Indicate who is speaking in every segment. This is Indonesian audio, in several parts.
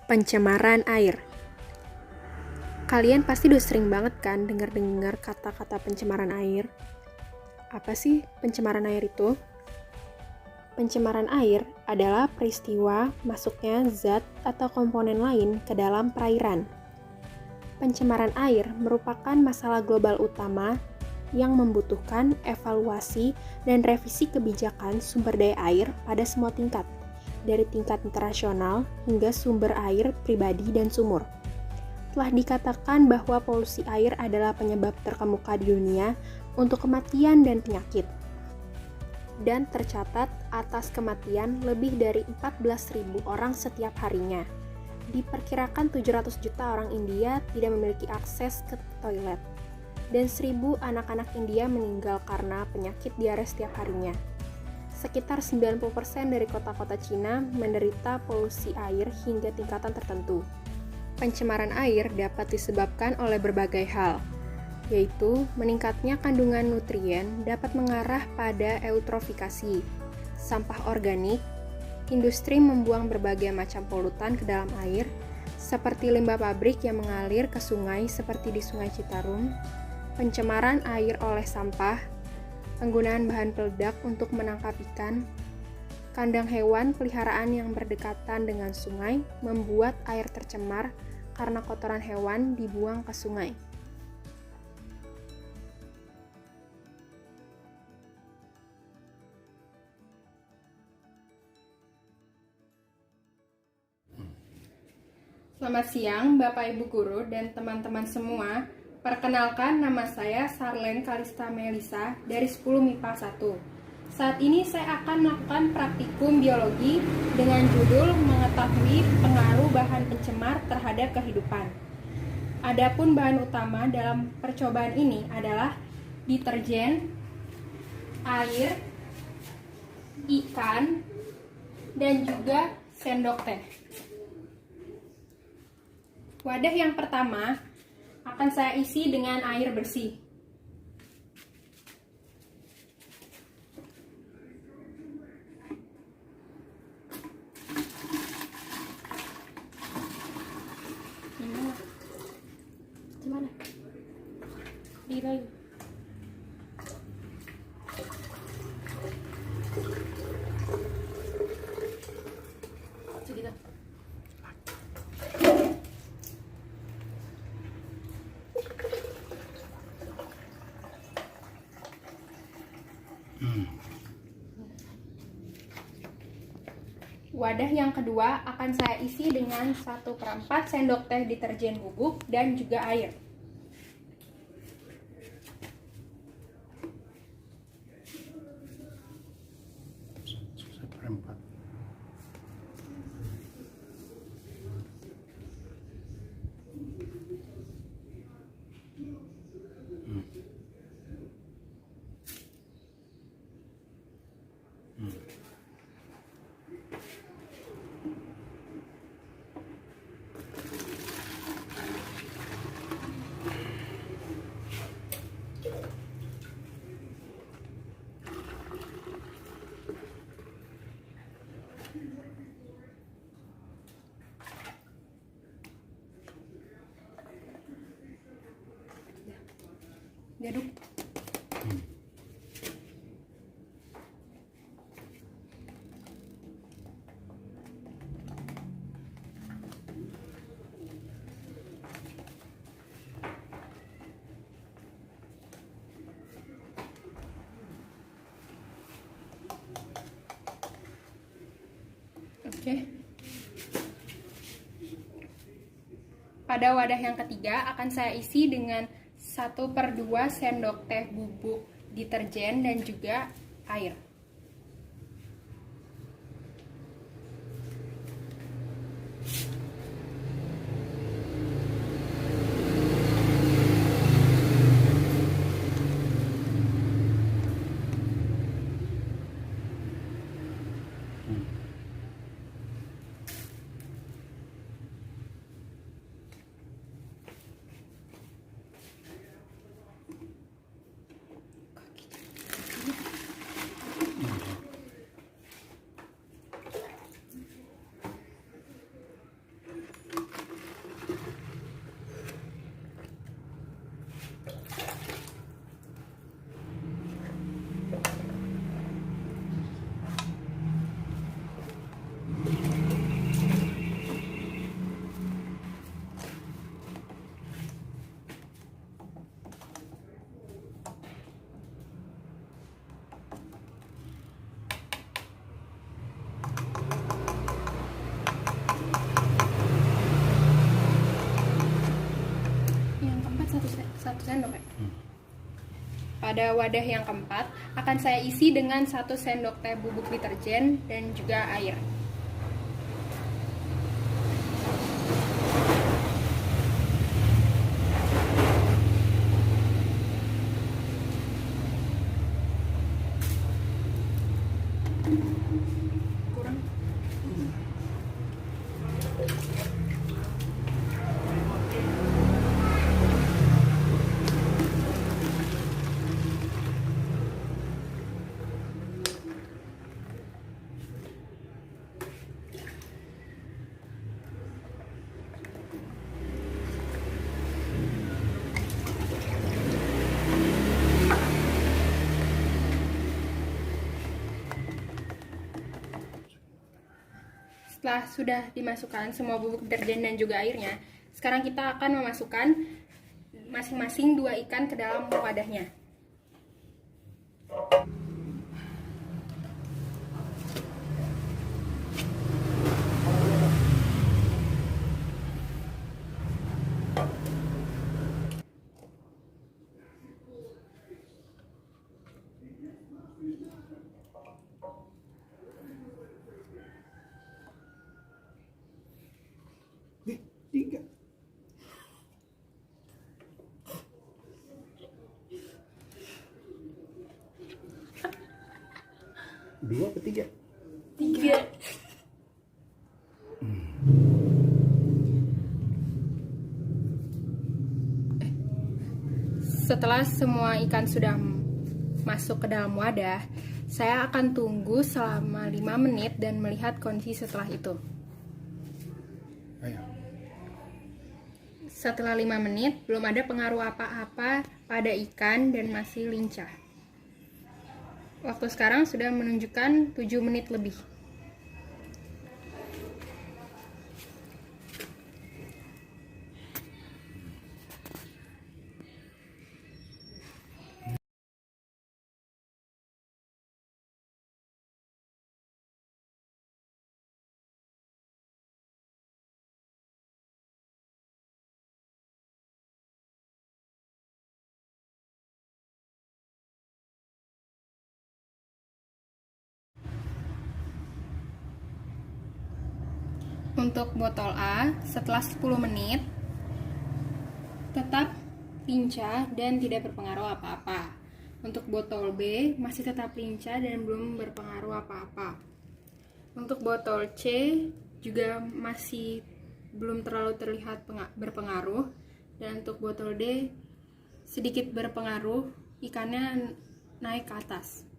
Speaker 1: Pencemaran air. Kalian pasti udah sering banget kan dengar-dengar kata-kata pencemaran air. Apa sih pencemaran air itu? Pencemaran air adalah peristiwa masuknya zat atau komponen lain ke dalam perairan. Pencemaran air merupakan masalah global utama yang membutuhkan evaluasi dan revisi kebijakan sumber daya air pada semua tingkat, dari tingkat internasional hingga sumber air pribadi dan sumur. Telah dikatakan bahwa polusi air adalah penyebab terkemuka di dunia untuk kematian dan penyakit. Dan tercatat atas kematian lebih dari 14.000 orang setiap harinya. Diperkirakan 700 juta orang India tidak memiliki akses ke toilet. Dan 1.000 anak-anak India meninggal karena penyakit diare setiap harinya. Sekitar 90% dari kota-kota Cina menderita polusi air hingga tingkatan tertentu. Pencemaran air dapat disebabkan oleh berbagai hal, yaitu meningkatnya kandungan nutrien dapat mengarah pada eutrofikasi, sampah organik, industri membuang berbagai macam polutan ke dalam air, seperti limbah pabrik yang mengalir ke sungai seperti di Sungai Citarum, pencemaran air oleh sampah, penggunaan bahan peledak untuk menangkap ikan, kandang hewan peliharaan yang berdekatan dengan sungai membuat air tercemar karena kotoran hewan dibuang ke sungai.
Speaker 2: Selamat siang Bapak Ibu Guru dan teman-teman semua. Perkenalkan, nama saya Sarlen Kalista Melisa dari 10 MIPA 1. Saat ini saya akan melakukan praktikum biologi dengan judul mengetahui pengaruh bahan pencemar terhadap kehidupan. Adapun bahan utama dalam percobaan ini adalah deterjen, air, ikan, dan juga sendok teh. Wadah yang pertama akan saya isi dengan air bersih. Gimana? Di lagi. Segitu. Wadah yang kedua akan saya isi dengan 1/4 sendok teh deterjen bubuk dan juga air. Diaduk. Oke. Pada wadah yang ketiga akan saya isi dengan 1/2 sendok teh bubuk deterjen dan juga air. Pada wadah yang keempat, akan saya isi dengan 1 sendok teh bubuk deterjen dan juga air. Kurang. Setelah sudah dimasukkan semua bubuk deterjen dan juga airnya, sekarang kita akan memasukkan masing-masing 2 ikan ke dalam wadahnya.
Speaker 3: Tiga. Dua atau tiga?
Speaker 2: Tiga. Setelah semua ikan sudah masuk ke dalam wadah, saya akan tunggu selama 5 menit dan melihat kondisi setelah itu.
Speaker 3: Ayo.
Speaker 2: Setelah 5 menit, belum ada pengaruh apa-apa pada ikan dan masih lincah. Waktu sekarang sudah menunjukkan 7 menit lebih. Untuk botol A, setelah 10 menit, tetap lincah dan tidak berpengaruh apa-apa. Untuk botol B, masih tetap lincah dan belum berpengaruh apa-apa. Untuk botol C, juga masih belum terlalu terlihat berpengaruh. Dan untuk botol D, sedikit berpengaruh, ikannya naik ke atas.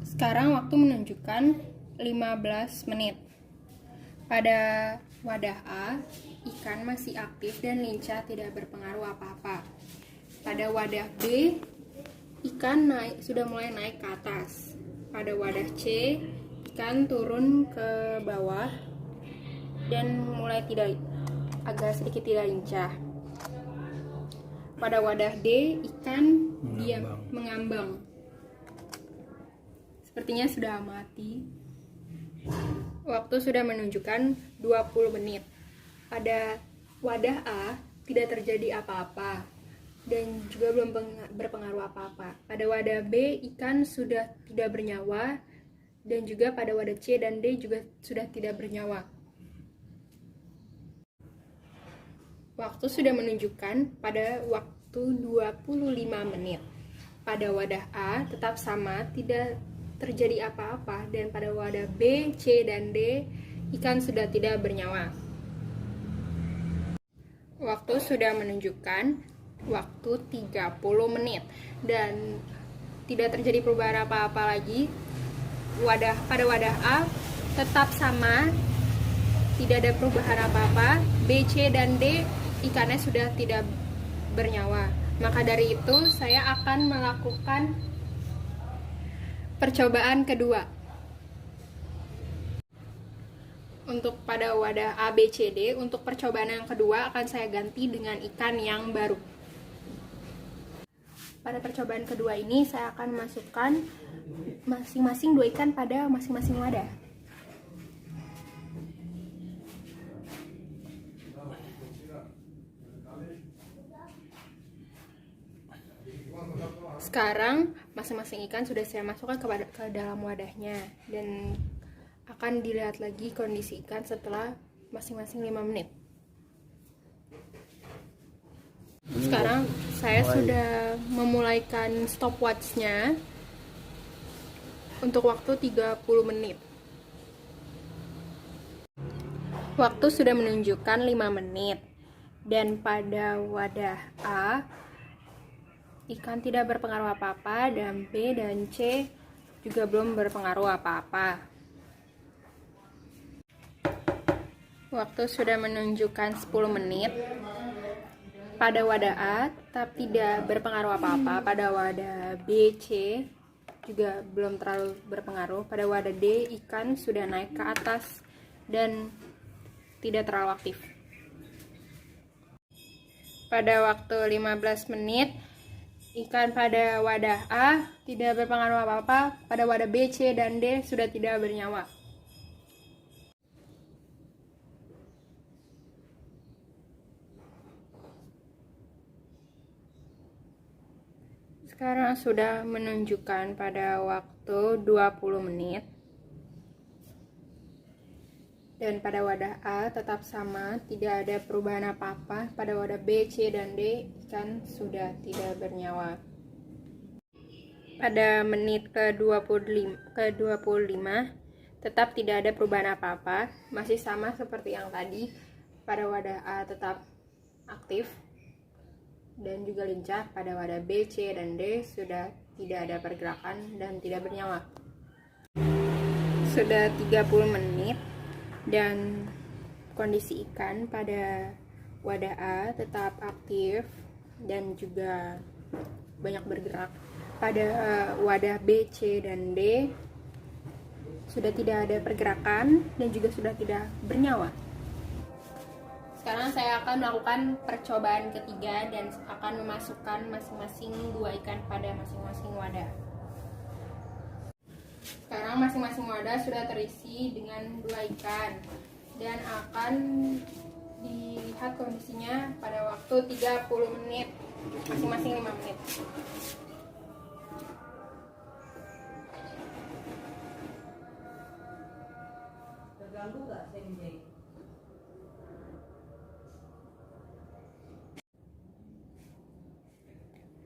Speaker 2: Sekarang waktu menunjukkan 15 menit. Pada wadah A, ikan masih aktif dan lincah, tidak berpengaruh apa-apa. Pada wadah B, ikan sudah mulai naik ke atas. Pada wadah C, ikan turun ke bawah dan mulai agak sedikit tidak lincah. Pada wadah D, ikan diam mengambang. Sepertinya sudah mati. Waktu sudah menunjukkan 20 menit. Pada wadah A tidak terjadi apa-apa dan juga belum berpengaruh apa-apa. Pada wadah B, ikan sudah tidak bernyawa, dan juga pada wadah C dan D juga sudah tidak bernyawa. Waktu sudah menunjukkan pada waktu 25 menit. Pada wadah A tetap sama, tidak terjadi apa-apa, dan pada wadah B, C, dan D, ikan sudah tidak bernyawa. Waktu sudah menunjukkan waktu 30 menit dan tidak terjadi perubahan apa-apa lagi. Pada wadah A tetap sama, tidak ada perubahan apa-apa. B, C, dan D, ikannya sudah tidak bernyawa. Maka dari itu saya akan melakukan percobaan kedua. Untuk pada wadah A, B, C, D, untuk percobaan yang kedua akan saya ganti dengan ikan yang baru. Pada percobaan kedua ini saya akan masukkan masing-masing 2 ikan pada masing-masing wadah. Sekarang masing-masing ikan sudah saya masukkan ke dalam wadahnya dan akan dilihat lagi kondisi ikan setelah masing-masing 5 menit. Sekarang saya sudah memulaikan stopwatch-nya untuk waktu 30 menit. Waktu sudah menunjukkan 5 menit. Dan pada wadah A, ikan tidak berpengaruh apa-apa, dan B dan C juga belum berpengaruh apa-apa. Waktu sudah menunjukkan 10 menit. Pada wadah A tetap tidak berpengaruh apa-apa. Pada wadah B, C juga belum terlalu berpengaruh. Pada wadah D, ikan sudah naik ke atas dan tidak terlalu aktif. Pada waktu 15 menit, ikan pada wadah A tidak berpengaruh apa-apa. Pada wadah B, C, dan D sudah tidak bernyawa. Sekarang sudah menunjukkan pada waktu 20 menit. Dan pada wadah A tetap sama, tidak ada perubahan apa-apa. Pada wadah B, C, dan D, ikan sudah tidak bernyawa. Pada menit ke-25, tetap tidak ada perubahan apa-apa. Masih sama seperti yang tadi. Pada wadah A tetap aktif dan juga lincah. Pada wadah B, C, dan D sudah tidak ada pergerakan dan tidak bernyawa. Sudah 30 menit. Dan kondisi ikan pada wadah A tetap aktif dan juga banyak bergerak. Pada wadah B, C, dan D sudah tidak ada pergerakan dan juga sudah tidak bernyawa. Sekarang saya akan melakukan percobaan ketiga dan akan memasukkan masing-masing 2 ikan pada masing-masing wadah. Sekarang masing-masing wadah sudah terisi dengan 2 ikan dan akan dilihat kondisinya pada waktu 30 menit, masing-masing 5 menit.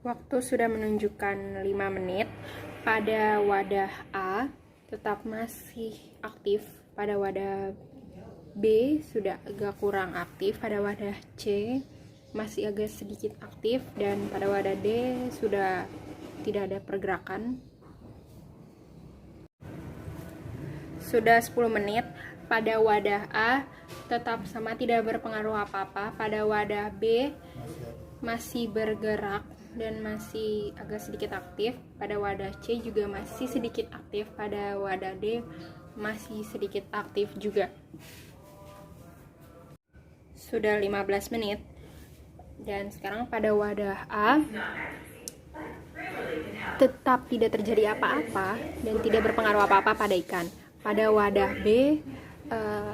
Speaker 2: Waktu sudah menunjukkan 5 menit. Pada wadah A tetap masih aktif. Pada wadah B sudah agak kurang aktif. Pada wadah C masih agak sedikit aktif. Dan pada wadah D sudah tidak ada pergerakan. Sudah 10 menit. Pada wadah A tetap sama, tidak berpengaruh apa-apa. Pada wadah B masih bergerak dan masih agak sedikit aktif. Pada wadah C juga masih sedikit aktif. Pada wadah D masih sedikit aktif juga. Sudah 15 menit. Dan sekarang pada wadah A tetap tidak terjadi apa-apa dan tidak berpengaruh apa-apa pada ikan. Pada wadah B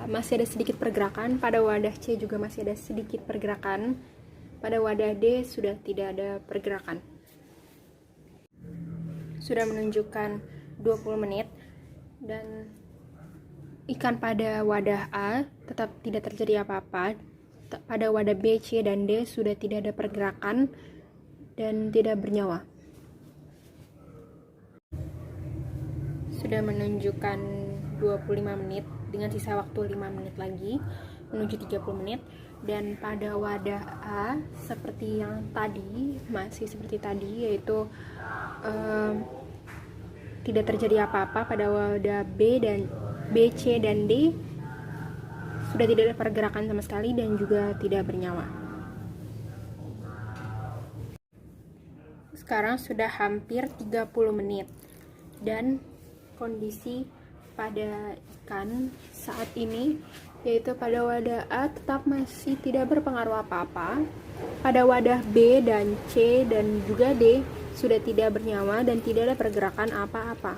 Speaker 2: masih ada sedikit pergerakan. Pada wadah C juga masih ada sedikit pergerakan. Pada wadah D sudah tidak ada pergerakan. Sudah menunjukkan 20 menit dan ikan pada wadah A tetap tidak terjadi apa-apa. Pada wadah B, C, dan D sudah tidak ada pergerakan dan tidak bernyawa. Sudah menunjukkan 25 menit dengan sisa waktu 5 menit lagi menuju 30 menit. Dan pada wadah A seperti yang tadi, masih seperti tadi, yaitu tidak terjadi apa-apa. Pada wadah B, C, dan D sudah tidak ada pergerakan sama sekali dan juga tidak bernyawa. Sekarang sudah hampir 30 menit dan kondisi pada ikan saat ini yaitu pada wadah A tetap masih tidak berpengaruh apa-apa. Pada wadah B dan C dan juga D sudah tidak bernyawa dan tidak ada pergerakan apa-apa.